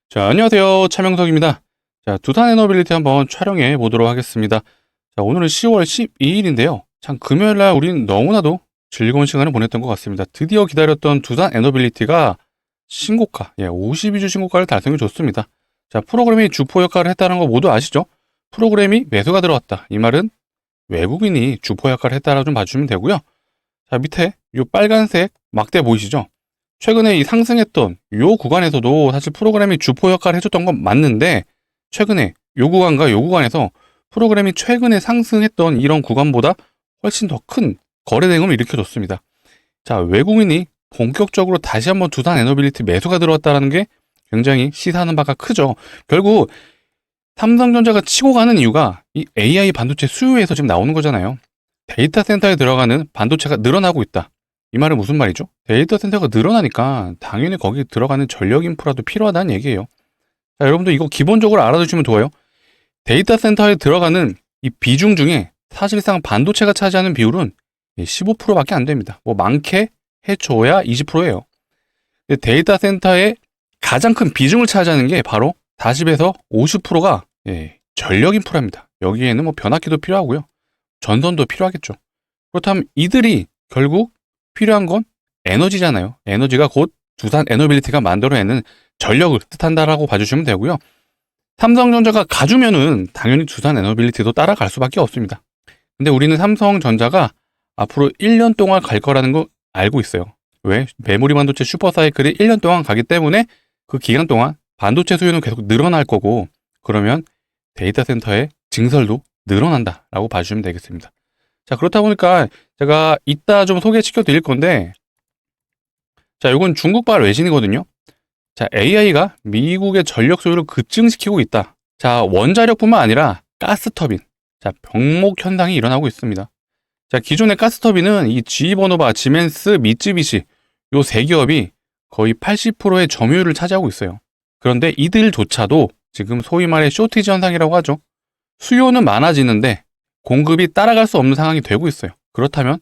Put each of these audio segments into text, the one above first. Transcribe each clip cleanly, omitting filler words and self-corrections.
자, 안녕하세요. 차명석입니다. 자, 두산 에너빌리티 한번 촬영해 보도록 하겠습니다. 자, 오늘은 10월 12일인데요. 참, 금요일 날 우린 너무나도 즐거운 시간을 보냈던 것 같습니다. 드디어 기다렸던 두산 에너빌리티가 신고가, 52주 신고가를 달성해 줬습니다. 자, 프로그램이 주포 역할을 했다는 거 모두 아시죠? 프로그램이 매수가 들어왔다. 이 말은 외국인이 주포 역할을 했다라고 좀 봐주시면 되고요. 자, 밑에 이 빨간색 막대 보이시죠? 최근에 이 상승했던 요 구간에서도 사실 프로그램이 주포 역할을 해줬던 건 맞는데, 최근에 요 구간과 요 구간에서 프로그램이 최근에 상승했던 이런 구간보다 훨씬 더 큰 거래 대금을 일으켜줬습니다. 자, 외국인이 본격적으로 다시 한번 두산 에너빌리티 매수가 들어왔다는 게 굉장히 시사하는 바가 크죠. 결국 삼성전자가 치고 가는 이유가 이 AI 반도체 수요에서 지금 나오는 거잖아요. 데이터 센터에 들어가는 반도체가 늘어나고 있다. 이 말은 무슨 말이죠? 데이터 센터가 늘어나니까 당연히 거기 들어가는 전력 인프라도 필요하다는 얘기예요. 자, 여러분도 이거 기본적으로 알아두시면 좋아요. 데이터 센터에 들어가는 이 비중 중에 사실상 반도체가 차지하는 비율은 15%밖에 안 됩니다. 뭐 많게 해줘야 20%예요. 데이터 센터의 가장 큰 비중을 차지하는 게 바로 40에서 50%가 전력 인프라입니다. 여기에는 뭐 변압기도 필요하고요. 전선도 필요하겠죠. 그렇다면 이들이 결국 필요한 건 에너지잖아요. 에너지가 곧 두산 에너빌리티가 만들어내는 전력을 뜻한다라고 봐주시면 되고요. 삼성전자가 가주면은 당연히 두산 에너빌리티도 따라갈 수밖에 없습니다. 근데 우리는 삼성전자가 앞으로 1년 동안 갈 거라는 거 알고 있어요. 왜? 메모리 반도체 슈퍼사이클이 1년 동안 가기 때문에 그 기간 동안 반도체 수요는 계속 늘어날 거고, 그러면 데이터 센터의 증설도 늘어난다라고 봐주시면 되겠습니다. 자, 그렇다 보니까 제가 이따 좀 소개시켜 드릴 건데, 자, 이건 중국발 외신이거든요. 자, AI가 미국의 전력 소요를 급증시키고 있다. 자, 원자력뿐만 아니라 가스터빈. 자, 병목 현상이 일어나고 있습니다. 자, 기존의 가스터빈은 이 GE 버노바, 지멘스, 미쯔비시 요 세 기업이 거의 80%의 점유율을 차지하고 있어요. 그런데 이들조차도 지금 소위 말해 쇼티지 현상이라고 하죠. 수요는 많아지는데 공급이 따라갈 수 없는 상황이 되고 있어요. 그렇다면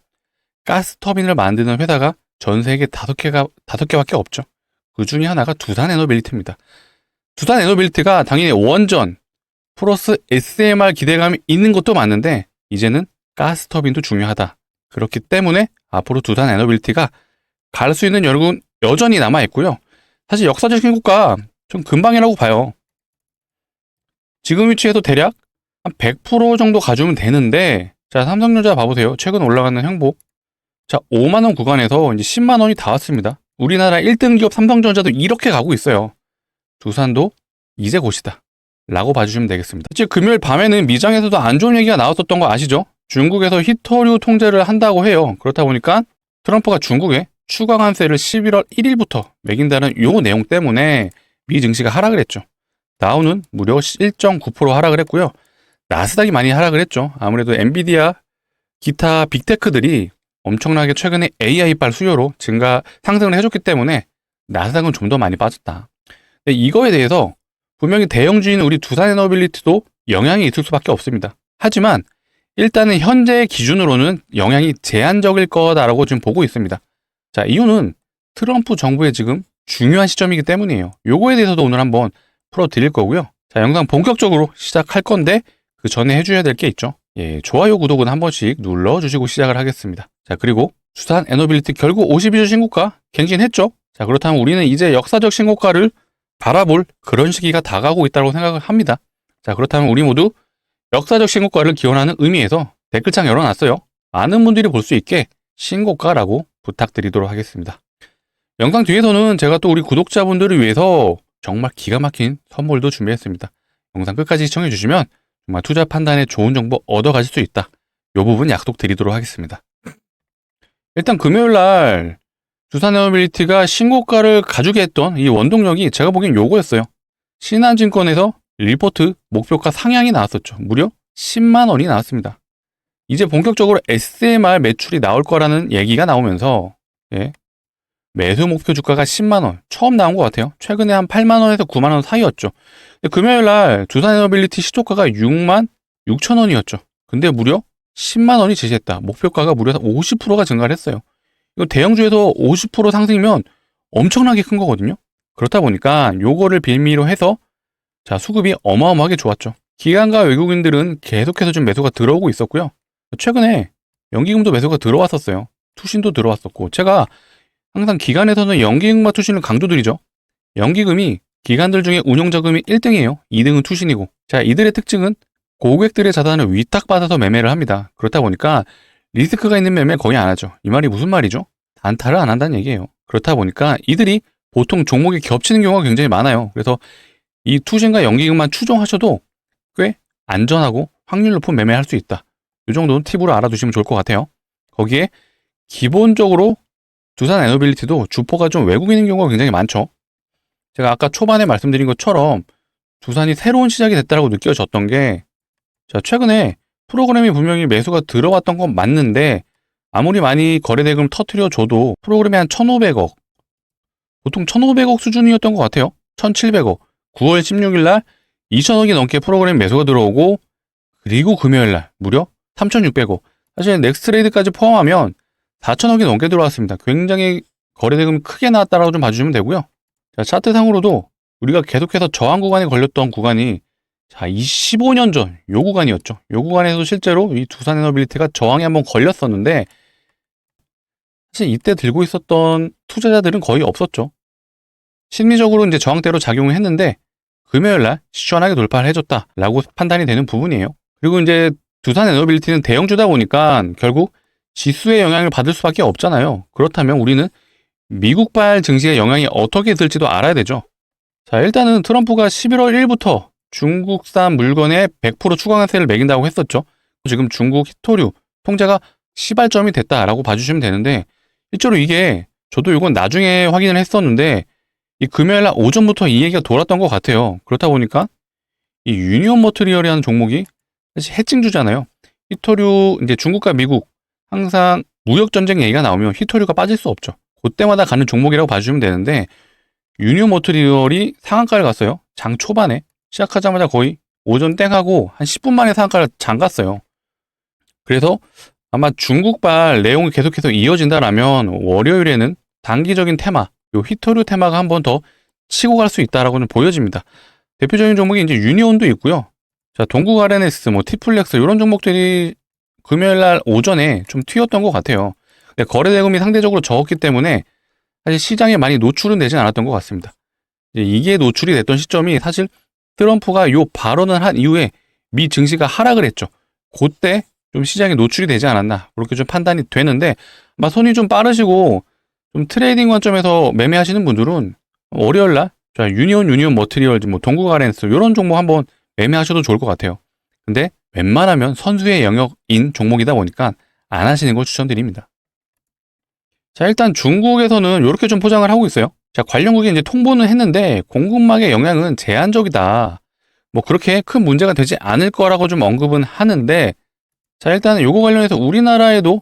가스터빈을 만드는 회사가 전 세계 5개밖에 없죠. 그 중에 하나가 두산 에너빌리티입니다. 두산 에너빌리티가 당연히 원전 플러스 SMR 기대감이 있는 것도 맞는데, 이제는 가스터빈도 중요하다. 그렇기 때문에 앞으로 두산 에너빌리티가 갈 수 있는 여력은 여전히 남아있고요. 사실 역사적 신고가 좀 금방이라고 봐요. 지금 위치에서 대략 한 100% 정도 가주면 되는데, 자, 삼성전자 봐보세요. 최근 올라가는 행보. 자, 5만원 구간에서 이제 10만원이 다 왔습니다. 우리나라 1등 기업 삼성전자도 이렇게 가고 있어요. 두산도 이제 곧이다 라고 봐주시면 되겠습니다. 사실 금요일 밤에는 미장에서도 안 좋은 얘기가 나왔었던 거 아시죠? 중국에서 히토류 통제를 한다고 해요. 그렇다 보니까 트럼프가 중국에 추가 관세를 11월 1일부터 매긴다는 요 내용 때문에 미 증시가 하락을 했죠. 다우는 무려 1.9% 하락을 했고요. 나스닥이 많이 하락을 했죠. 아무래도 엔비디아, 기타 빅테크들이 엄청나게 최근에 AI발 수요로 상승을 해줬기 때문에 나스닥은 좀 더 많이 빠졌다. 근데 이거에 대해서 분명히 대형주인 우리 두산에너빌리티도 영향이 있을 수밖에 없습니다. 하지만 일단은 현재 기준으로는 영향이 제한적일 거다라고 지금 보고 있습니다. 자, 이유는 트럼프 정부의 지금 중요한 시점이기 때문이에요. 요거에 대해서도 오늘 한번 풀어드릴 거고요. 자, 영상 본격적으로 시작할 건데 그 전에 해줘야 될 게 있죠. 좋아요, 구독은 한 번씩 눌러주시고 시작을 하겠습니다. 자, 그리고 두산 에너빌리티 결국 52주 신고가 갱신했죠. 자, 그렇다면 우리는 이제 역사적 신고가를 바라볼 그런 시기가 다가오고 있다고 생각을 합니다. 자, 그렇다면 우리 모두 역사적 신고가를 기원하는 의미에서 댓글창 열어놨어요. 많은 분들이 볼 수 있게 신고가라고 부탁드리도록 하겠습니다. 영상 뒤에서는 제가 또 우리 구독자분들을 위해서 정말 기가 막힌 선물도 준비했습니다. 영상 끝까지 시청해주시면 정말 투자 판단에 좋은 정보 얻어가실 수 있다. 이 부분 약속드리도록 하겠습니다. 일단 금요일날 두산에너빌리티가 신고가를 가주게 했던 이 원동력이 제가 보기엔 요거였어요. 신한증권에서 리포트 목표가 상향이 나왔었죠. 무려 10만 원이 나왔습니다. 이제 본격적으로 SMR 매출이 나올 거라는 얘기가 나오면서 매수 목표 주가가 10만 원 처음 나온 것 같아요. 최근에 한 8만 원에서 9만 원 사이였죠. 금요일날 두산에너빌리티 시초가가 6만 6천 원이었죠. 근데 무려 10만 원이 제시했다. 목표가가 무려 50%가 증가를 했어요. 이거 대형주에서 50% 상승이면 엄청나게 큰 거거든요. 그렇다 보니까 요거를 빌미로 해서 자, 수급이 어마어마하게 좋았죠. 기관과 외국인들은 계속해서 좀 매수가 들어오고 있었고요. 최근에 연기금도 매수가 들어왔었어요. 투신도 들어왔었고, 제가 항상 기관에서는 연기금과 투신을 강조드리죠. 연기금이 기관들 중에 운용자금이 1등이에요. 2등은 투신이고. 자, 이들의 특징은 고객들의 자산을 위탁받아서 매매를 합니다. 그렇다 보니까 리스크가 있는 매매 거의 안 하죠. 이 말이 무슨 말이죠? 단타를 안 한다는 얘기예요. 그렇다 보니까 이들이 보통 종목이 겹치는 경우가 굉장히 많아요. 그래서 이 투신과 연기금만 추종하셔도 꽤 안전하고 확률 높은 매매할 수 있다. 이 정도는 팁으로 알아두시면 좋을 것 같아요. 거기에 기본적으로 두산 에너빌리티도 주포가 좀 외국인인 경우가 굉장히 많죠. 제가 아까 초반에 말씀드린 것처럼 두산이 새로운 시작이 됐다고 느껴졌던 게, 자, 최근에 프로그램이 분명히 매수가 들어왔던 건 맞는데 아무리 많이 거래대금 터트려 줘도 프로그램이 한 1,500억, 보통 1,500억 수준이었던 것 같아요. 1,700억. 9월 16일 날 2,000억이 넘게 프로그램 매수가 들어오고, 그리고 금요일 날 무려 3,600억. 사실 넥스트레이드까지 포함하면 4,000억이 넘게 들어왔습니다. 굉장히 거래대금이 크게 나왔다라고 좀 봐주시면 되고요. 자, 차트상으로도 우리가 계속해서 저항 구간에 걸렸던 구간이, 자, 15년 전 요 구간이었죠. 요 구간에서 실제로 이 두산에너빌리티가 저항에 한번 걸렸었는데, 사실 이때 들고 있었던 투자자들은 거의 없었죠. 심리적으로 이제 저항대로 작용을 했는데 금요일 날 시원하게 돌파를 해줬다라고 판단이 되는 부분이에요. 그리고 이제 두산에너빌리티는 대형주다 보니까 결국 지수의 영향을 받을 수밖에 없잖아요. 그렇다면 우리는 미국발 증시의 영향이 어떻게 있을지도 알아야 되죠. 자, 일단은 트럼프가 11월 1일부터 중국산 물건에 100% 추가관세를 매긴다고 했었죠. 지금 중국 히토류 통제가 시발점이 됐다라고 봐주시면 되는데, 실제로 이게 저도 이건 나중에 확인을 했었는데 이 금요일날 오전부터 이 얘기가 돌았던 것 같아요. 그렇다 보니까 이 유니온 머트리얼이라는 종목이 사실 해칭주잖아요. 히토류, 이제 중국과 미국 항상 무역 전쟁 얘기가 나오면 히토류가 빠질 수 없죠. 그때마다 가는 종목이라고 봐주시면 되는데, 유니온 머트리얼이 상한가를 갔어요. 장 초반에 시작하자마자 거의 오전 땡하고 한 10분 만에 상한가를 잠갔어요. 그래서 아마 중국발 내용이 계속해서 이어진다라면 월요일에는 단기적인 테마, 요 히토류 테마가 한 번 더 치고 갈 수 있다라고 좀 보여집니다. 대표적인 종목이 이제 유니온도 있고요. 자, 동국 RNS, 뭐 티플렉스 이런 종목들이 금요일 날 오전에 좀 튀었던 것 같아요. 근데 거래 대금이 상대적으로 적었기 때문에 사실 시장에 많이 노출은 되진 않았던 것 같습니다. 이게 노출이 됐던 시점이 사실 트럼프가 요 발언을 한 이후에 미 증시가 하락을 했죠. 그때 좀 시장에 노출이 되지 않았나, 그렇게 좀 판단이 되는데, 아마 손이 좀 빠르시고 좀 트레이딩 관점에서 매매하시는 분들은 월요일 날 유니온 머티리얼, 뭐 동국 RNS 이런 종목 한번 매매하셔도 좋을 것 같아요. 근데 웬만하면 선수의 영역인 종목이다 보니까 안 하시는 걸 추천드립니다. 자, 일단 중국에서는 이렇게 좀 포장을 하고 있어요. 자, 관련국이 이제 통보는 했는데 공급망의 영향은 제한적이다, 뭐 그렇게 큰 문제가 되지 않을 거라고 좀 언급은 하는데, 자, 일단은 요거 관련해서 우리나라에도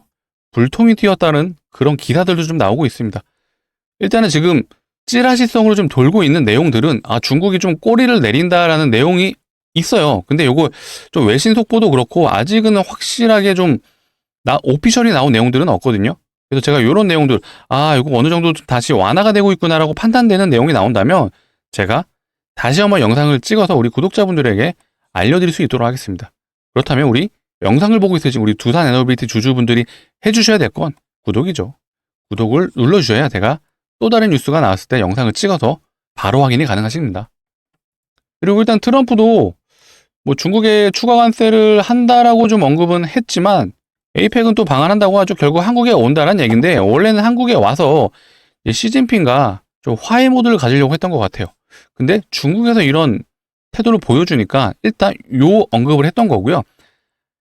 불통이 튀었다는 그런 기사들도 좀 나오고 있습니다. 일단은 지금 찌라시성으로 좀 돌고 있는 내용들은, 아, 중국이 좀 꼬리를 내린다라는 내용이 있어요. 근데 요거 좀 외신 속보도 그렇고 아직은 확실하게 좀 오피셜이 나온 내용들은 없거든요. 그래서 제가 이런 내용들, 아, 이거 어느 정도 다시 완화가 되고 있구나라고 판단되는 내용이 나온다면 제가 다시 한번 영상을 찍어서 우리 구독자분들에게 알려드릴 수 있도록 하겠습니다. 그렇다면 우리 영상을 보고 있으신 우리 두산 에너빌리티 주주분들이 해주셔야 될 건 구독이죠. 구독을 눌러주셔야 제가 또 다른 뉴스가 나왔을 때 영상을 찍어서 바로 확인이 가능하십니다. 그리고 일단 트럼프도 뭐 중국에 추가 관세를 한다라고 좀 언급은 했지만 에이펙은 또 방한한다고 하죠. 결국 한국에 온다는 얘기인데, 원래는 한국에 와서 시진핑과 좀 화해 모드를 가지려고 했던 것 같아요. 근데 중국에서 이런 태도를 보여주니까 일단 요 언급을 했던 거고요.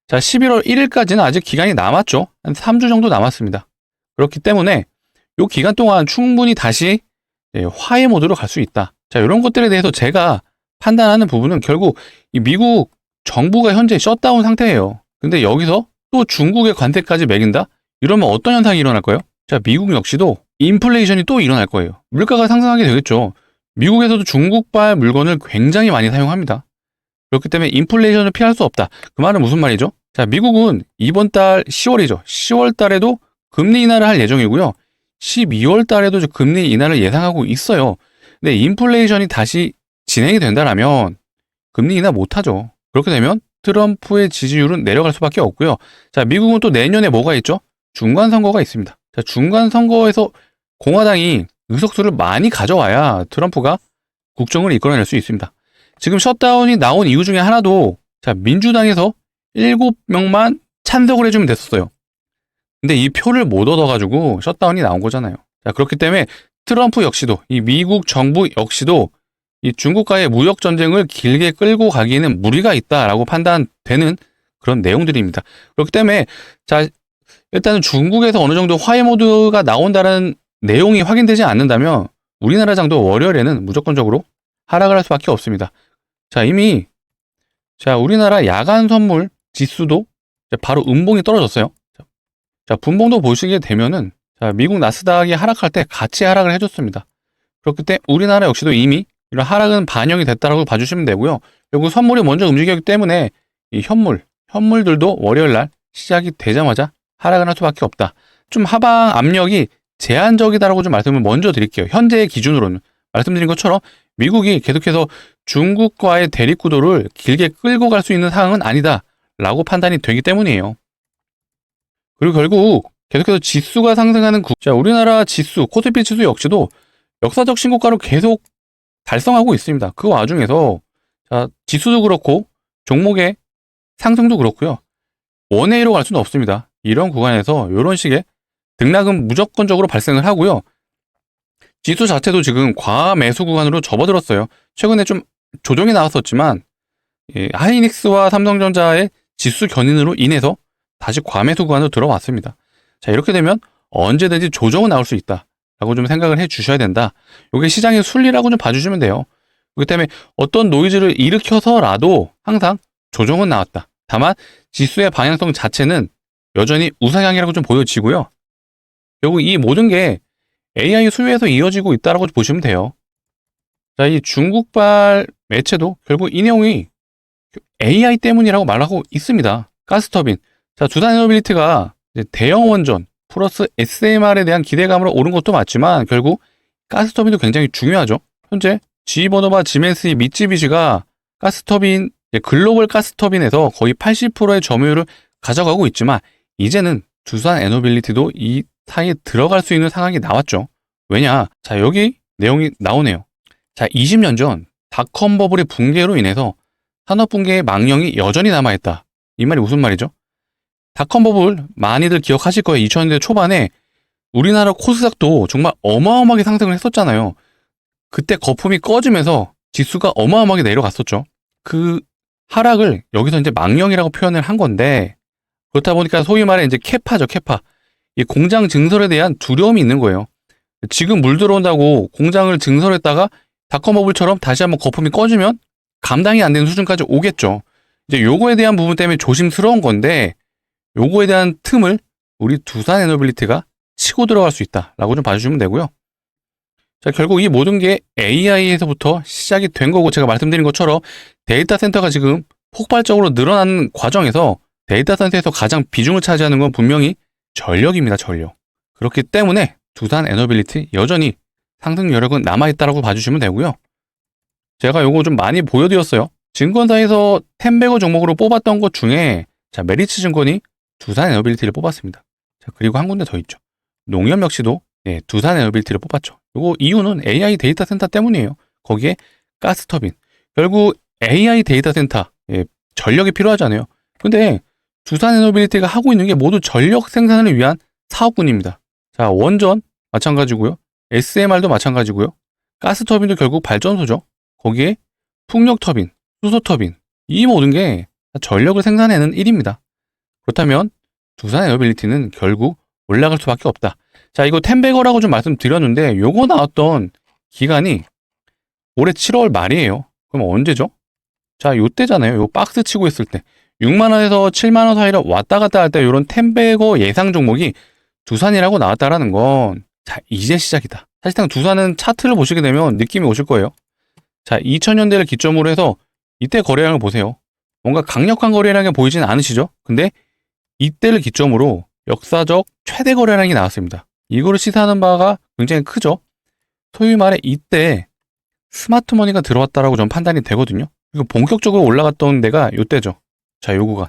자, 11월 1일까지는 아직 기간이 남았죠. 한 3주 정도 남았습니다. 그렇기 때문에 요 기간 동안 충분히 다시 화해 모드로 갈 수 있다. 자, 이런 것들에 대해서 제가 판단하는 부분은 결국 이 미국 정부가 현재 셧다운 상태예요. 근데 여기서 또 중국의 관세까지 매긴다? 이러면 어떤 현상이 일어날 거예요? 자, 미국 역시도 인플레이션이 또 일어날 거예요. 물가가 상승하게 되겠죠. 미국에서도 중국발 물건을 굉장히 많이 사용합니다. 그렇기 때문에 인플레이션을 피할 수 없다. 그 말은 무슨 말이죠? 자, 미국은 이번 달 10월이죠. 10월 달에도 금리 인하를 할 예정이고요. 12월 달에도 금리 인하를 예상하고 있어요. 근데 인플레이션이 다시 진행이 된다라면 금리 인하 못하죠. 그렇게 되면 트럼프의 지지율은 내려갈 수밖에 없고요. 자, 미국은 또 내년에 뭐가 있죠? 중간 선거가 있습니다. 자, 중간 선거에서 공화당이 의석수를 많이 가져와야 트럼프가 국정을 이끌어낼 수 있습니다. 지금 셧다운이 나온 이유 중에 하나도 자, 민주당에서 7명만 찬성을 해주면 됐었어요. 근데 이 표를 못 얻어가지고 셧다운이 나온 거잖아요. 자, 그렇기 때문에 트럼프 역시도 이 미국 정부 역시도 이 중국과의 무역 전쟁을 길게 끌고 가기에는 무리가 있다라고 판단되는 그런 내용들입니다. 그렇기 때문에 자, 일단은 중국에서 어느 정도 화해 모드가 나온다는 내용이 확인되지 않는다면 우리나라 장도 월요일에는 무조건적으로 하락을 할 수밖에 없습니다. 자, 이미 자, 우리나라 야간 선물 지수도 바로 음봉이 떨어졌어요. 자, 분봉도 보시게 되면은 자, 미국 나스닥이 하락할 때 같이 하락을 해줬습니다. 그렇기 때문에 우리나라 역시도 이미 이런 하락은 반영이 됐다라고 봐주시면 되고요. 그리고 선물이 먼저 움직였기 때문에 이 현물들도 월요일날 시작이 되자마자 하락을 할 수밖에 없다. 좀 하방 압력이 제한적이다라고 좀 말씀을 먼저 드릴게요. 현재의 기준으로는 말씀드린 것처럼 미국이 계속해서 중국과의 대립 구도를 길게 끌고 갈 수 있는 상황은 아니다라고 판단이 되기 때문이에요. 그리고 결국 계속해서 지수가 상승하는 자, 우리나라 지수, 코스피 지수 역시도 역사적 신고가를 계속 달성하고 있습니다. 그 와중에서 자, 지수도 그렇고 종목의 상승도 그렇고요. 원웨이로 갈 수는 없습니다. 이런 구간에서 이런 식의 등락은 무조건적으로 발생을 하고요. 지수 자체도 지금 과매수 구간으로 접어들었어요. 최근에 좀 조정이 나왔었지만 하이닉스와 삼성전자의 지수 견인으로 인해서 다시 과매수 구간으로 들어왔습니다. 자, 이렇게 되면 언제든지 조정은 나올 수 있다라고 좀 생각을 해 주셔야 된다. 이게 시장의 순리라고 좀 봐주시면 돼요. 그렇기 때문에 어떤 노이즈를 일으켜서라도 항상 조정은 나왔다. 다만 지수의 방향성 자체는 여전히 우상향이라고 좀 보여지고요. 결국 이 모든 게 AI 수요에서 이어지고 있다라고 보시면 돼요. 자, 이 중국발 매체도 결국 이 내용이 AI 때문이라고 말하고 있습니다. 가스터빈. 자, 두산에너빌리티가 대형 원전 플러스 SMR에 대한 기대감으로 오른 것도 맞지만 결국 가스터빈도 굉장히 중요하죠. 현재 GE 버너와 지멘스 미쯔비시가 가스터빈, 글로벌 가스터빈에서 거의 80%의 점유율을 가져가고 있지만 이제는 두산에너빌리티도 이 사이에 들어갈 수 있는 상황이 나왔죠. 왜냐? 자, 여기 내용이 나오네요. 자, 20년 전 닷컴 버블의 붕괴로 인해서 산업 붕괴의 망령이 여전히 남아있다. 이 말이 무슨 말이죠? 닷컴 버블 많이들 기억하실 거예요. 2000년대 초반에 우리나라 코스닥도 정말 어마어마하게 상승을 했었잖아요. 그때 거품이 꺼지면서 지수가 어마어마하게 내려갔었죠. 그 하락을 여기서 이제 망령이라고 표현을 한 건데 그렇다 보니까 소위 말해 이제 캐파죠, 캐파. 이 공장 증설에 대한 두려움이 있는 거예요. 지금 물 들어온다고 공장을 증설했다가 닷컴 버블처럼 다시 한번 거품이 꺼지면 감당이 안 되는 수준까지 오겠죠. 이제 요거에 대한 부분 때문에 조심스러운 건데 요거에 대한 틈을 우리 두산에너빌리티가 치고 들어갈 수 있다라고 좀 봐주시면 되고요. 자, 결국 이 모든 게 AI에서부터 시작이 된 거고 제가 말씀드린 것처럼 데이터 센터가 지금 폭발적으로 늘어나는 과정에서 데이터 센터에서 가장 비중을 차지하는 건 분명히 전력입니다, 전력. 그렇기 때문에 두산에너빌리티 여전히 상승 여력은 남아있다라고 봐주시면 되고요. 제가 요거 좀 많이 보여드렸어요. 증권사에서 텐베거 종목으로 뽑았던 것 중에 자, 메리츠증권이 두산에너빌리티를 뽑았습니다. 자, 그리고 한 군데 더 있죠. 농협 역시도 두산에너빌리티를 뽑았죠. 요거 이유는 AI 데이터 센터 때문이에요. 거기에 가스터빈. 결국 AI 데이터 센터 전력이 필요하잖아요. 근데 두산에너빌리티가 하고 있는 게 모두 전력 생산을 위한 사업군입니다. 자, 원전 마찬가지고요. SMR도 마찬가지고요. 가스터빈도 결국 발전소죠. 거기에 풍력터빈, 수소터빈 이 모든 게 전력을 생산해내는 일입니다. 그렇다면 두산에너빌리티는 결국 올라갈 수밖에 없다. 자, 이거 텐베거라고 좀 말씀드렸는데 요거 나왔던 기간이 올해 7월 말이에요. 그럼 언제죠? 자, 요때잖아요. 요 박스 치고 있을 때 6만원에서 7만원 사이로 왔다 갔다 할 때 요런 텐베거 예상 종목이 두산이라고 나왔다라는 건 자, 이제 시작이다. 사실상 두산은 차트를 보시게 되면 느낌이 오실 거예요. 자, 2000년대를 기점으로 해서 이때 거래량을 보세요. 뭔가 강력한 거래량이 보이지는 않으시죠? 근데 이때를 기점으로 역사적 최대 거래량이 나왔습니다. 이거를 시사하는 바가 굉장히 크죠? 소위 말해 이때 스마트머니가 들어왔다라고 전 판단이 되거든요. 그리고 본격적으로 올라갔던 데가 요때죠. 자, 요 구간.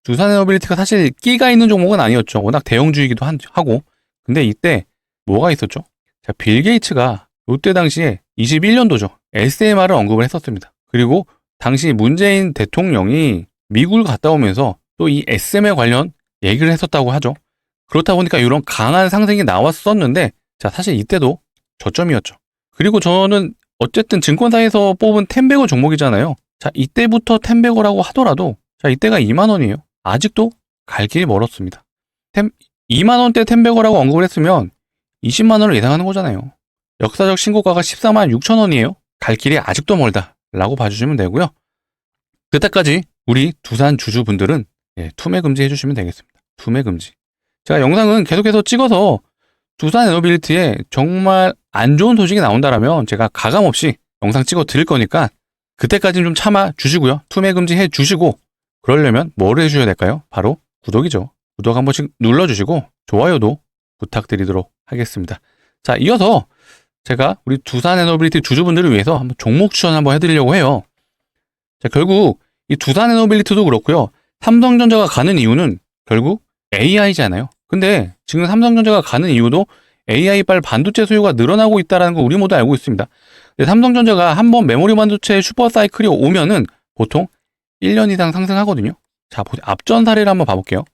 두산에너빌리티가 사실 끼가 있는 종목은 아니었죠. 워낙 대형주이기도 하고. 근데 이때 뭐가 있었죠? 자, 빌 게이츠가 요때 당시에 21년도죠. SMR을 언급을 했었습니다. 그리고 당시 문재인 대통령이 미국을 갔다 오면서 또 이 SMR 관련 얘기를 했었다고 하죠. 그렇다 보니까 이런 강한 상승이 나왔었는데, 자, 사실 이때도 저점이었죠. 그리고 저는 어쨌든 증권사에서 뽑은 텐베거 종목이잖아요. 자, 이때부터 텐베거라고 하더라도, 자, 이때가 2만원이에요. 아직도 갈 길이 멀었습니다. 2만원대 텐베거라고 언급을 했으면 20만원을 예상하는 거잖아요. 역사적 신고가가 14만 6천원이에요. 갈 길이 아직도 멀다 라고 봐주시면 되고요. 그때까지 우리 두산 주주분들은 투매 금지 해주시면 되겠습니다. 투매 금지. 제가 영상은 계속해서 찍어서 두산에너빌리티에 정말 안 좋은 소식이 나온다라면 제가 가감없이 영상 찍어 드릴 거니까 그때까지는 좀 참아 주시고요. 투매 금지 해 주시고, 그러려면 뭐를 해주셔야 될까요? 바로 구독이죠. 구독 한 번씩 눌러주시고 좋아요도 부탁드리도록 하겠습니다. 자, 이어서 제가 우리 두산에너빌리티 주주분들을 위해서 한번 종목 추천 한번 해드리려고 해요. 자, 결국 이 두산에너빌리티도 그렇고요. 삼성전자가 가는 이유는 결국 AI잖아요. 근데 지금 삼성전자가 가는 이유도 AI발 반도체 수요가 늘어나고 있다는 거 우리 모두 알고 있습니다. 근데 삼성전자가 한번 메모리 반도체 슈퍼사이클이 오면은 보통 1년 이상 상승하거든요. 자, 앞전 사례를 한번 봐볼게요.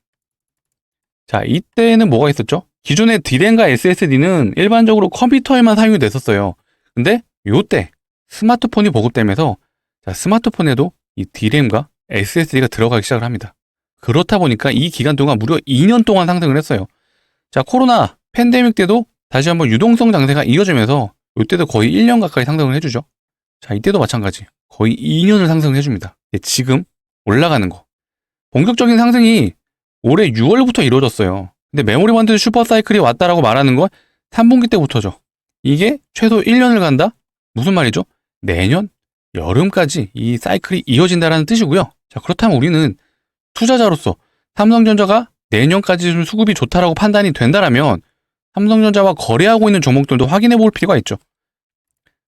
자, 이때는 뭐가 있었죠? 기존의 D램과 SSD는 일반적으로 컴퓨터에만 사용이 됐었어요. 근데 요때 스마트폰이 보급되면서, 자, 스마트폰에도 이 D램과 SSD가 들어가기 시작을 합니다. 그렇다 보니까 이 기간 동안 무려 2년 동안 상승을 했어요. 자, 코로나 팬데믹 때도 다시 한번 유동성 장세가 이어지면서 이때도 거의 1년 가까이 상승을 해주죠. 자, 이때도 마찬가지. 거의 2년을 상승을 해줍니다. 지금 올라가는 거. 본격적인 상승이 올해 6월부터 이루어졌어요. 근데 메모리 반도체 슈퍼사이클이 왔다라고 말하는 건 3분기 때부터죠. 이게 최소 1년을 간다? 무슨 말이죠? 내년 여름까지 이 사이클이 이어진다라는 뜻이고요. 자, 그렇다면 우리는 투자자로서 삼성전자가 내년까지 좀 수급이 좋다라고 판단이 된다라면 삼성전자와 거래하고 있는 종목들도 확인해 볼 필요가 있죠.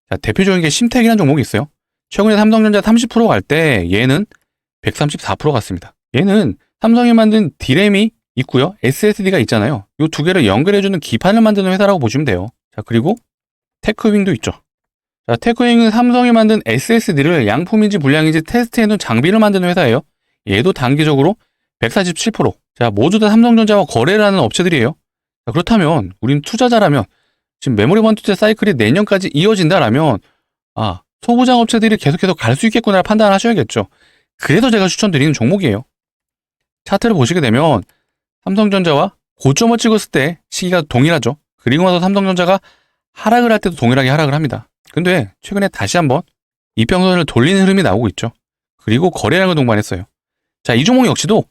자, 대표적인 게 심택이라는 종목이 있어요. 최근에 삼성전자 30% 갈 때 얘는 134% 갔습니다. 얘는 삼성이 만든 D램이 있고요. SSD가 있잖아요. 이 두 개를 연결해주는 기판을 만드는 회사라고 보시면 돼요. 자, 그리고 테크윙도 있죠. 자, 테크윙은 삼성이 만든 SSD를 양품인지 불량인지 테스트해놓은 장비를 만드는 회사예요. 얘도 단기적으로 147%. 자, 모두 다 삼성전자와 거래를 하는 업체들이에요. 자, 그렇다면 우린 투자자라면 지금 메모리 반도체 사이클이 내년까지 이어진다라면 소부장 업체들이 계속해서 갈 수 있겠구나 판단을 하셔야겠죠. 그래서 제가 추천드리는 종목이에요. 차트를 보시게 되면 삼성전자와 고점을 찍었을 때 시기가 동일하죠. 그리고 나서 삼성전자가 하락을 할 때도 동일하게 하락을 합니다. 근데 최근에 다시 한번 이평선을 돌리는 흐름이 나오고 있죠. 그리고 거래량을 동반했어요. 자, 이 종목 역시도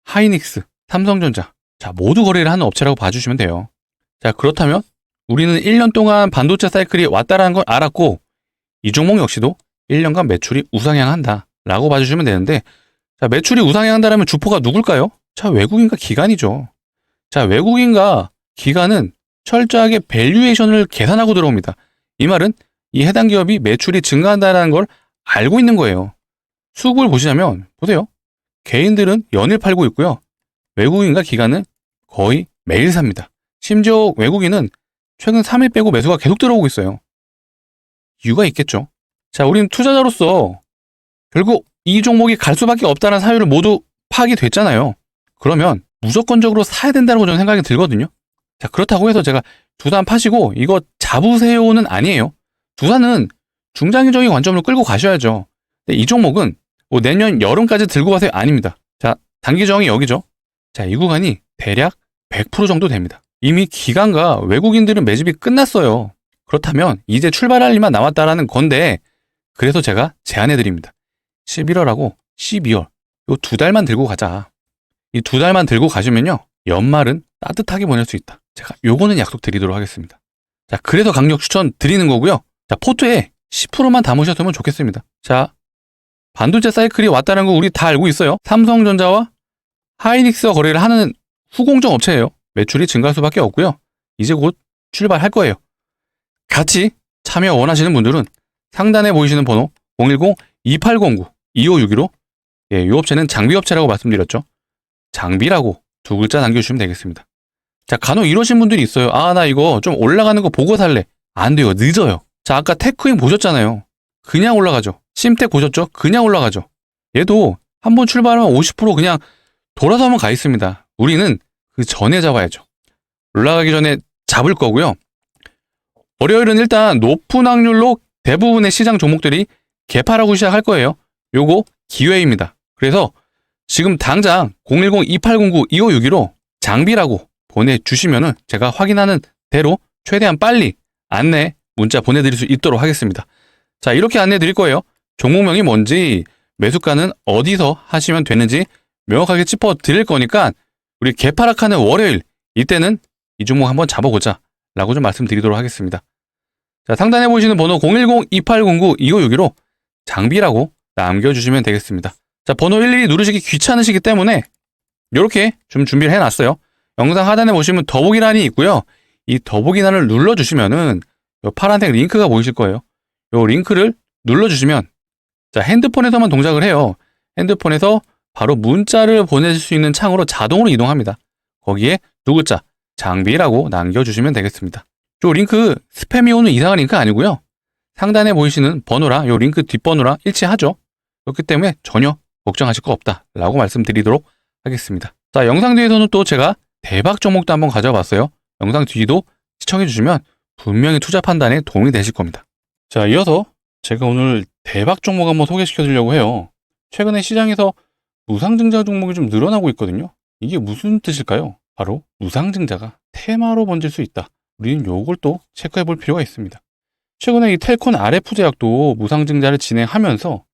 하이닉스, 삼성전자, 자, 모두 거래를 하는 업체라고 봐주시면 돼요. 자, 그렇다면 우리는 1년 동안 반도체 사이클이 왔다라는 걸 알았고, 이 종목 역시도 1년간 매출이 우상향한다 라고 봐주시면 되는데, 자, 매출이 우상향한다라면 주포가 누굴까요? 자, 외국인과 기관이죠. 자, 외국인과 기관은 철저하게 밸류에이션을 계산하고 들어옵니다. 이 말은 이 해당 기업이 매출이 증가한다는 걸 알고 있는 거예요. 수급을 보시자면 보세요. 개인들은 연일 팔고 있고요. 외국인과 기관은 거의 매일 삽니다. 심지어 외국인은 최근 3일 빼고 매수가 계속 들어오고 있어요. 이유가 있겠죠. 자, 우린 투자자로서 결국 이 종목이 갈 수밖에 없다는 사유를 모두 파악이 됐잖아요. 그러면 무조건적으로 사야 된다고 저는 생각이 들거든요. 자, 그렇다고 해서 제가 두산 파시고 이거 잡으세요는 아니에요. 두산은 중장기적인 관점으로 끌고 가셔야죠. 근데 이 종목은 뭐 내년 여름까지 들고 가세요? 아닙니다. 자, 단기 저항이 여기죠. 자, 이 구간이 대략 100% 정도 됩니다. 이미 기관과 외국인들은 매집이 끝났어요. 그렇다면 이제 출발할 일만 남았다라는 건데, 그래서 제가 제안해드립니다. 11월하고 12월 요 두 달만 들고 가자. 이 두 달만 들고 가시면요, 연말은 따뜻하게 보낼 수 있다. 제가 요거는 약속드리도록 하겠습니다. 자, 그래서 강력 추천 드리는 거고요. 자, 포트에 10%만 담으셨으면 좋겠습니다. 자, 반도체 사이클이 왔다는 거 우리 다 알고 있어요. 삼성전자와 하이닉스와 거래를 하는 후공정 업체예요. 매출이 증가할 수밖에 없고요. 이제 곧 출발할 거예요. 같이 참여 원하시는 분들은 상단에 보이시는 번호 010-2809-2561로 예, 이 업체는 장비업체라고 말씀드렸죠. 장비라고 두 글자 남겨주시면 되겠습니다. 자, 간혹 이러신 분들이 있어요. 아, 나 이거 좀 올라가는 거 보고 살래. 안 돼요. 늦어요. 자, 아까 테크인 보셨잖아요. 그냥 올라가죠. 심텍 보셨죠? 그냥 올라가죠. 얘도 한번 출발하면 50% 그냥 돌아서만 가 있습니다. 우리는 그 전에 잡아야죠. 올라가기 전에 잡을 거고요. 월요일은 일단 높은 확률로 대부분의 시장 종목들이 개파라고 시작할 거예요. 요거 기회입니다. 그래서 지금 당장 010-2809-2561로 장비라고 보내주시면은 제가 확인하는 대로 최대한 빨리 안내 문자 보내드릴 수 있도록 하겠습니다. 자, 이렇게 안내 드릴 거예요. 종목명이 뭔지, 매수가는 어디서 하시면 되는지 명확하게 짚어 드릴 거니까 우리 개파락하는 월요일 이때는 이 종목 한번 잡아보자 라고 좀 말씀드리도록 하겠습니다. 자, 상단에 보이시는 번호 010-2809-2561로 장비라고 남겨주시면 되겠습니다. 자, 번호 일일이 누르시기 귀찮으시기 때문에 이렇게 좀 준비를 해놨어요. 영상 하단에 보시면 더보기란이 있고요. 이 더보기란을 눌러주시면은 이 파란색 링크가 보이실 거예요. 이 링크를 눌러주시면 자, 핸드폰에서만 동작을 해요. 핸드폰에서 바로 문자를 보내실 수 있는 창으로 자동으로 이동합니다. 거기에 두 글자 장비라고 남겨주시면 되겠습니다. 이 링크 스팸이 오는 이상한 링크 아니고요. 상단에 보이시는 번호랑 이 링크 뒷번호랑 일치하죠. 그렇기 때문에 전혀 걱정하실 거 없다라고 말씀드리도록 하겠습니다. 자, 영상 뒤에서는 또 제가 대박 종목도 한번 가져와 봤어요. 영상 뒤도 시청해 주시면 분명히 투자 판단에 도움이 되실 겁니다. 자, 이어서 제가 오늘 대박 종목 한번 소개시켜 드리려고 해요. 최근에 시장에서 무상증자 종목이 좀 늘어나고 있거든요. 이게 무슨 뜻일까요? 바로 무상증자가 테마로 번질 수 있다. 우리는 요걸 또 체크해 볼 필요가 있습니다. 최근에 이 텔콘 RF 제약도 무상증자를 진행하면서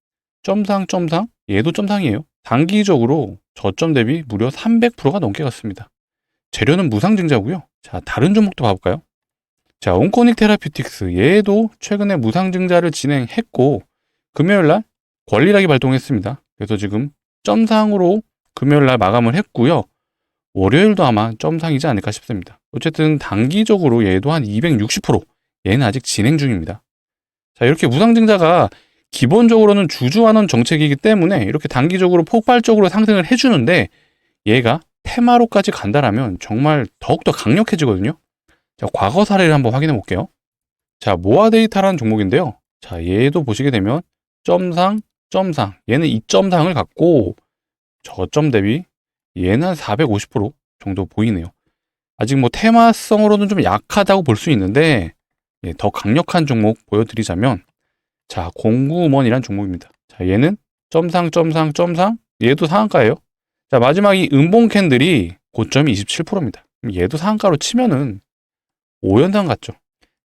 점상 얘도 점상이에요. 단기적으로 저점 대비 무려 300%가 넘게 갔습니다. 재료는 무상증자고요. 자, 다른 종목도 봐볼까요? 자, 온코닉 테라피틱스 얘도 최근에 무상증자를 진행했고 금요일날 권리락이 발동했습니다. 그래서 지금 점상으로 금요일날 마감을 했고요. 월요일도 아마 점상이지 않을까 싶습니다. 어쨌든 단기적으로 얘도 한 260%, 얘는 아직 진행 중입니다. 자, 이렇게 무상증자가 기본적으로는 주주환원 정책이기 때문에 이렇게 단기적으로 폭발적으로 상승을 해주는데 얘가 테마로까지 간다라면 정말 더욱더 강력해지거든요. 자, 과거 사례를 한번 확인해 볼게요. 자, 모아데이터라는 종목인데요. 자, 얘도 보시게 되면 점상, 얘는 2점상을 갖고 저점 대비 얘는 한 450% 정도 보이네요. 아직 뭐 테마성으로는 좀 약하다고 볼 수 있는데 예, 더 강력한 종목 보여드리자면 자, 공구먼이란 종목입니다. 자, 얘는 점상 얘도 상한가예요. 자, 마지막 이 음봉 캔들이 고점이 27%입니다. 얘도 상한가로 치면은 5연상 같죠.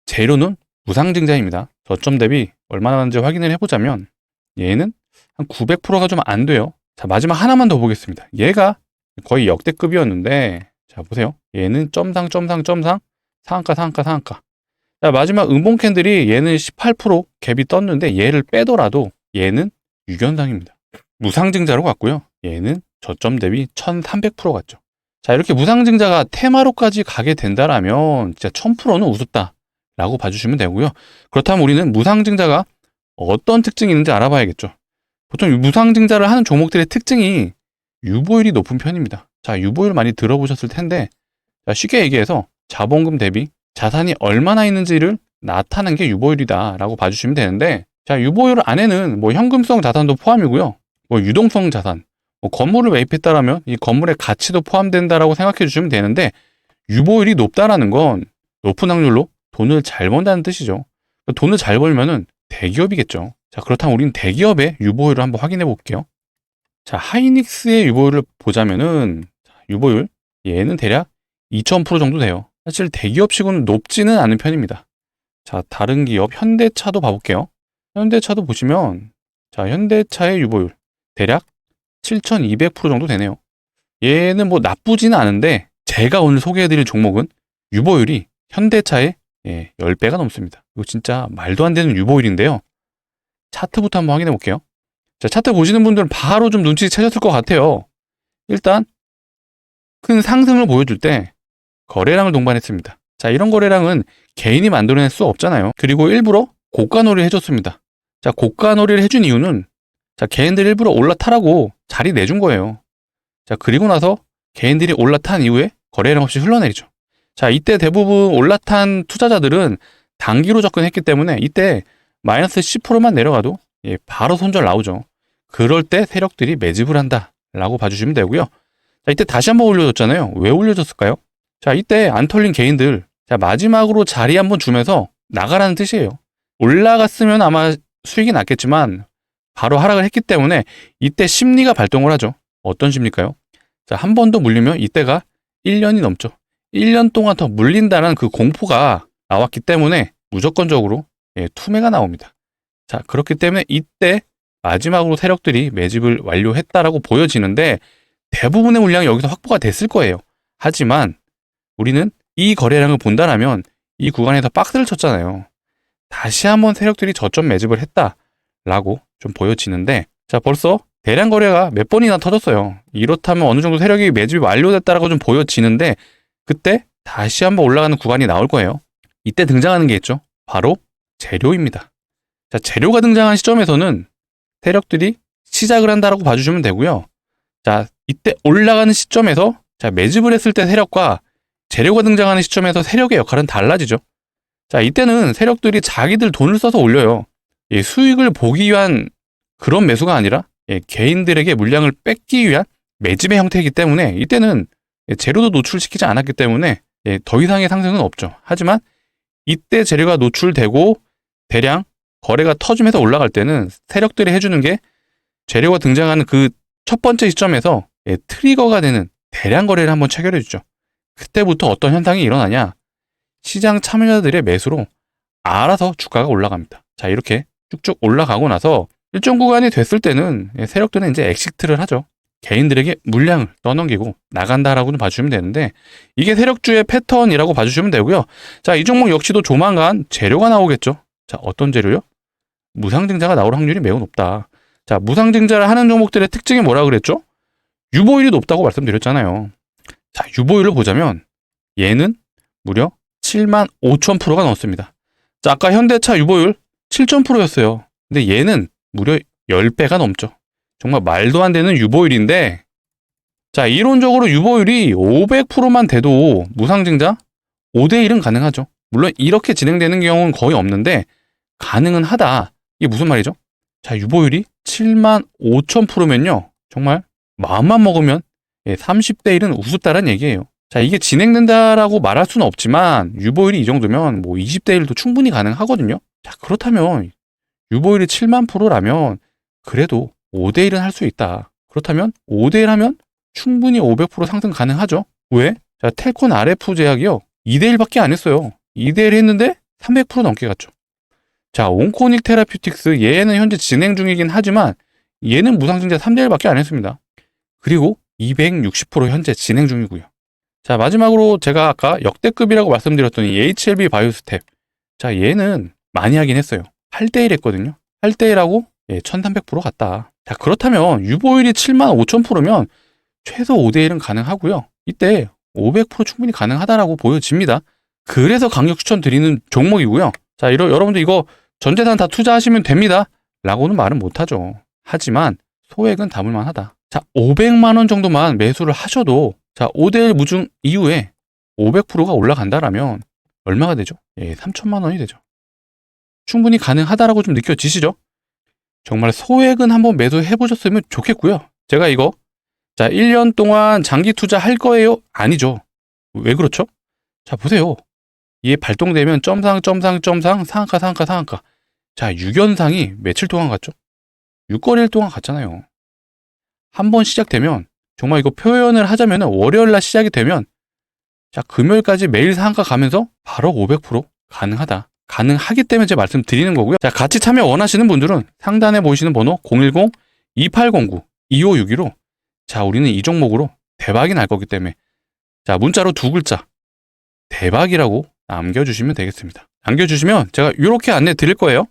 재료는 무상증자입니다. 저점 대비 얼마나 하는지 확인을 해보자면 얘는 한 900%가 좀 안 돼요. 자, 마지막 하나만 더 보겠습니다. 얘가 거의 역대급이었는데 자, 보세요. 얘는 점상 상한가. 자, 마지막 음봉 캔들이 얘는 18% 갭이 떴는데 얘를 빼더라도 얘는 6연상입니다. 무상증자로 갔고요. 얘는 저점 대비 1300% 갔죠. 자, 이렇게 무상증자가 테마로까지 가게 된다라면 진짜 1000%는 우습다라고 봐주시면 되고요. 그렇다면 우리는 무상증자가 어떤 특징이 있는지 알아봐야겠죠. 보통 무상증자를 하는 종목들의 특징이 유보율이 높은 편입니다. 자, 유보율 많이 들어보셨을 텐데 자, 쉽게 얘기해서 자본금 대비 자산이 얼마나 있는지를 나타낸 게 유보율이다라고 봐주시면 되는데 자, 유보율 안에는 뭐 현금성 자산도 포함이고요. 뭐 유동성 자산, 뭐 건물을 매입했다라면 이 건물의 가치도 포함된다라고 생각해 주시면 되는데 유보율이 높다라는 건 높은 확률로 돈을 잘 번다는 뜻이죠. 돈을 잘 벌면은 대기업이겠죠. 자, 그렇다면 우리는 대기업의 유보율을 한번 확인해 볼게요. 자, 하이닉스의 유보율을 보자면은 유보율 얘는 대략 2000% 정도 돼요. 사실 대기업치고는 높지는 않은 편입니다. 자, 다른 기업 현대차도 봐볼게요. 현대차도 보시면 자, 현대차의 유보율 대략 7200% 정도 되네요. 얘는 뭐 나쁘지는 않은데 제가 오늘 소개해드릴 종목은 유보율이 현대차의 10배가 넘습니다. 이거 진짜 말도 안 되는 유보율인데요. 차트부터 한번 확인해 볼게요. 자, 차트 보시는 분들은 바로 좀 눈치채셨을 것 같아요. 일단 큰 상승을 보여줄 때 거래량을 동반했습니다. 자, 이런 거래량은 개인이 만들어낼 수 없잖아요. 그리고 일부러 고가놀이 해줬습니다. 자, 고가 놀이를 해준 이유는 자, 개인들 일부러 올라타라고 자리 내준 거예요. 자, 그리고 나서 개인들이 올라탄 이후에 거래량 없이 흘러내리죠. 자, 이때 대부분 올라탄 투자자들은 단기로 접근했기 때문에 이때 마이너스 10%만 내려가도 바로 손절 나오죠. 그럴 때 세력들이 매집을 한다라고 봐주시면 되고요. 자, 이때 다시 한번 올려줬잖아요. 왜 올려줬을까요? 자, 이때 안 털린 개인들, 자, 마지막으로 자리 한번 주면서 나가라는 뜻이에요. 올라갔으면 아마 수익이 났겠지만 바로 하락을 했기 때문에 이때 심리가 발동을 하죠. 어떤 심리일까요? 자, 한 번 더 물리면 이때가 1년이 넘죠. 1년 동안 더 물린다는 그 공포가 나왔기 때문에 무조건적으로 투매가 나옵니다. 자, 그렇기 때문에 이때 마지막으로 세력들이 매집을 완료했다라고 보여지는데 대부분의 물량이 여기서 확보가 됐을 거예요. 하지만 우리는 이 거래량을 본다라면 이 구간에서 박스를 쳤잖아요. 다시 한번 세력들이 저점 매집을 했다라고 좀 보여지는데 자, 벌써 대량 거래가 몇 번이나 터졌어요. 이렇다면 어느 정도 세력이 매집이 완료됐다라고 좀 보여지는데 그때 다시 한번 올라가는 구간이 나올 거예요. 이때 등장하는 게 있죠. 바로 재료입니다. 자, 재료가 등장한 시점에서는 세력들이 시작을 한다라고 봐주시면 되고요. 자, 이때 올라가는 시점에서 자, 매집을 했을 때 세력과 재료가 등장하는 시점에서 세력의 역할은 달라지죠. 자, 이때는 세력들이 자기들 돈을 써서 올려요. 수익을 보기 위한 그런 매수가 아니라 개인들에게 물량을 뺏기 위한 매집의 형태이기 때문에 이때는 재료도 노출시키지 않았기 때문에 더 이상의 상승은 없죠. 하지만 이때 재료가 노출되고 대량 거래가 터지면서 올라갈 때는 세력들이 해주는 게 재료가 등장하는 그 첫 번째 시점에서 트리거가 되는 대량 거래를 한번 체결해 주죠. 그때부터 어떤 현상이 일어나냐? 시장 참여자들의 매수로 알아서 주가가 올라갑니다. 자, 이렇게 쭉쭉 올라가고 나서 일정 구간이 됐을 때는 세력들은 이제 엑시트를 하죠. 개인들에게 물량을 떠넘기고 나간다라고 봐주시면 되는데 이게 세력주의 패턴이라고 봐주시면 되고요. 자, 이 종목 역시도 조만간 재료가 나오겠죠. 자, 어떤 재료요? 무상증자가 나올 확률이 매우 높다. 자, 무상증자를 하는 종목들의 특징이 뭐라 그랬죠? 유보율이 높다고 말씀드렸잖아요. 자, 유보율을 보자면 얘는 무려 75,000%가 넘습니다. 자, 아까 현대차 유보율 7,000%였어요. 근데 얘는 무려 10배가 넘죠. 정말 말도 안 되는 유보율인데 자, 이론적으로 유보율이 500%만 돼도 무상증자 5대1은 가능하죠. 물론 이렇게 진행되는 경우는 거의 없는데 가능은 하다. 이게 무슨 말이죠? 자, 유보율이 75,000%면요. 정말 마음만 먹으면 30대 1은 우습다란 얘기예요. 자, 이게 진행된다라고 말할 수는 없지만 유보율이 이 정도면 뭐 20대 1도 충분히 가능하거든요. 자, 그렇다면 유보율이 7만 프로라면 그래도 5대 1은 할 수 있다. 그렇다면 5대 1 하면 충분히 500% 상승 가능하죠. 왜? 자, 텔콘 RF 제약이요. 2대 1밖에 안 했어요. 2대 1 했는데 300% 넘게 갔죠. 자, 온코닉 테라퓨틱스 얘는 현재 진행 중이긴 하지만 얘는 무상증자 3대 1밖에 안 했습니다. 그리고 260% 현재 진행 중이고요. 자, 마지막으로 제가 아까 역대급이라고 말씀드렸던 이 HLB 바이오스텝. 자, 얘는 많이 하긴 했어요. 8대 1 했거든요. 8대 1하고 1300% 갔다. 자, 그렇다면 유보율이 75,000%면 최소 5대 1은 가능하고요. 이때 500% 충분히 가능하다라고 보여집니다. 그래서 강력 추천드리는 종목이고요. 자, 여러분들 이거 전 재산 다 투자하시면 됩니다. 라고는 말은 못하죠. 하지만 소액은 담을만 하다. 자, 500만 원 정도만 매수를 하셔도 자, 5대1 무중 이후에 500%가 올라간다라면 얼마가 되죠? 3천만 원이 되죠. 충분히 가능하다라고 좀 느껴지시죠? 정말 소액은 한번 매수해 보셨으면 좋겠고요. 제가 이거 자, 1년 동안 장기 투자할 거예요? 아니죠. 왜 그렇죠? 자, 보세요. 얘 발동되면 점상 상한가 상한가. 자, 6연상이 며칠 동안 갔죠? 6거래일 동안 갔잖아요. 한번 시작되면 정말 이거 표현을 하자면 월요일 날 시작이 되면 자, 금요일까지 매일 상한가 가면서 바로 500% 가능하다. 가능하기 때문에 제가 말씀드리는 거고요. 자, 같이 참여 원하시는 분들은 상단에 보이시는 번호 010-2809-2562로 자, 우리는 이 종목으로 대박이 날 거기 때문에 자, 문자로 2글자 대박이라고 남겨주시면 되겠습니다. 남겨주시면 제가 이렇게 안내 드릴 거예요.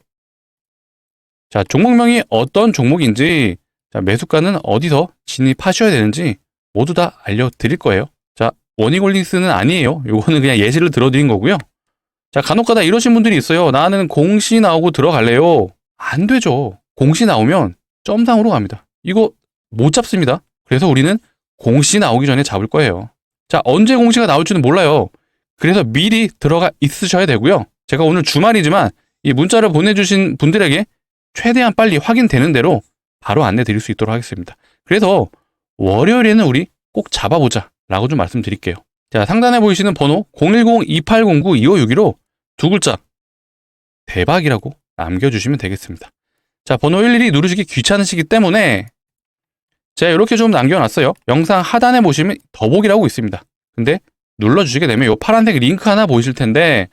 자, 종목명이 어떤 종목인지 자, 매수가는 어디서 진입하셔야 되는지 모두 다 알려드릴 거예요. 자, 원익홀딩스는 아니에요. 요거는 그냥 예시를 들어드린 거고요. 자, 간혹가다 이러신 분들이 있어요. 나는 공시 나오고 들어갈래요. 안 되죠. 공시 나오면 점상으로 갑니다. 이거 못 잡습니다. 그래서 우리는 공시 나오기 전에 잡을 거예요. 자, 언제 공시가 나올지는 몰라요. 그래서 미리 들어가 있으셔야 되고요. 제가 오늘 주말이지만 이 문자를 보내주신 분들에게 최대한 빨리 확인되는 대로 바로 안내 드릴 수 있도록 하겠습니다. 그래서 월요일에는 우리 꼭 잡아보자 라고 좀 말씀드릴게요. 자, 상단에 보이시는 번호 010-2809-2561로 두 글자 대박이라고 남겨주시면 되겠습니다. 자, 번호 일일이 누르시기 귀찮으시기 때문에 제가 이렇게 좀 남겨놨어요. 영상 하단에 보시면 더보기라고 있습니다. 근데 눌러주시게 되면 이 파란색 링크 하나 보이실 텐데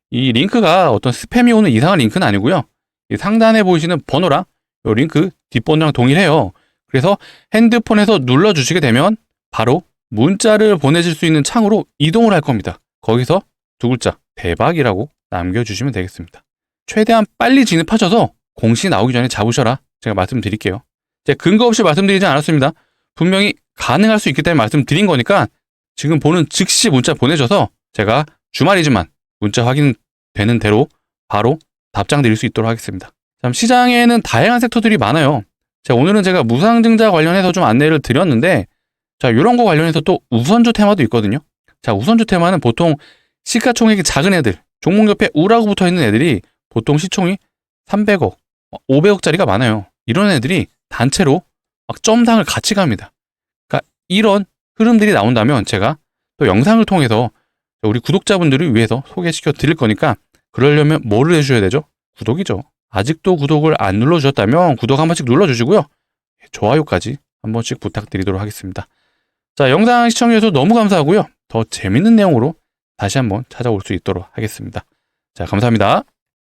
이 링크가 어떤 스팸이 오는 이상한 링크는 아니고요. 이 상단에 보이시는 번호랑 이 링크 뒷번호랑 동일해요. 그래서 핸드폰에서 눌러주시게 되면 바로 문자를 보내실 수 있는 창으로 이동을 할 겁니다. 거기서 두 글자 대박이라고 남겨주시면 되겠습니다. 최대한 빨리 진입하셔서 공시 나오기 전에 잡으셔라 제가 말씀드릴게요. 제가 근거 없이 말씀드리지 않았습니다. 분명히 가능할 수 있기 때문에 말씀드린 거니까 지금 보는 즉시 문자 보내셔서 제가 주말이지만 문자 확인되는 대로 바로 답장 드릴 수 있도록 하겠습니다. 참 시장에는 다양한 섹터들이 많아요. 자, 오늘은 제가 무상증자 관련해서 좀 안내를 드렸는데 자, 이런 거 관련해서 또 우선주 테마도 있거든요. 자, 우선주 테마는 보통 시가총액이 작은 애들, 종목 옆에 우라고 붙어 있는 애들이 보통 시총이 300억, 500억짜리가 많아요. 이런 애들이 단체로 막 점상을 같이 갑니다. 그러니까 이런 흐름들이 나온다면 제가 또 영상을 통해서 우리 구독자분들을 위해서 소개시켜 드릴 거니까 그러려면 뭐를 해주셔야 되죠? 구독이죠. 아직도 구독을 안 눌러주셨다면 구독 한 번씩 눌러주시고요. 좋아요까지 한 번씩 부탁드리도록 하겠습니다. 자, 영상 시청해주셔서 너무 감사하고요. 더 재밌는 내용으로 다시 한번 찾아올 수 있도록 하겠습니다. 자, 감사합니다.